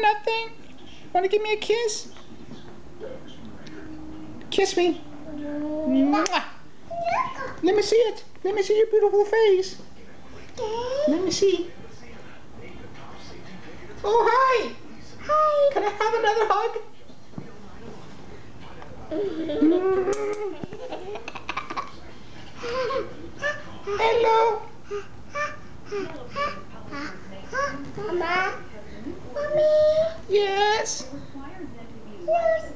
nothing. Want to give me a kiss? Kiss me. Mwah. Let me see it. Let me see your beautiful face. Let me see. Oh, hi. Hi. Can I have another hug? Hello. Mama. Mommy. Yes. Yes.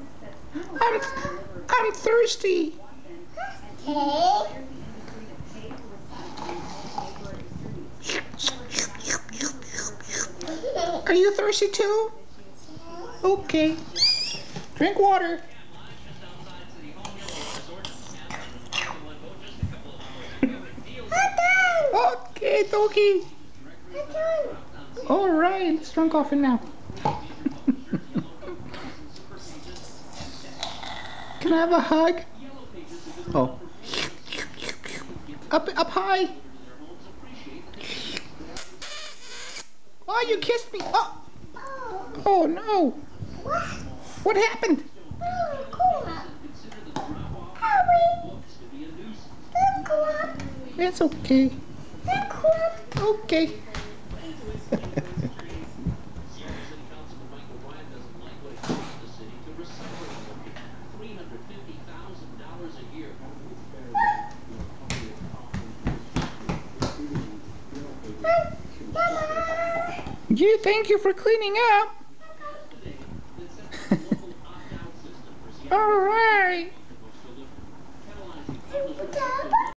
I'm thirsty. Okay. Are you thirsty too? Okay. Drink water. Okay, Toki. All right, let's drink coffee now. Can I have a hug? Oh. Up high. Oh, you kissed me. Oh. Oh no. What happened? It's okay. Okay. Thank you for cleaning up. All right.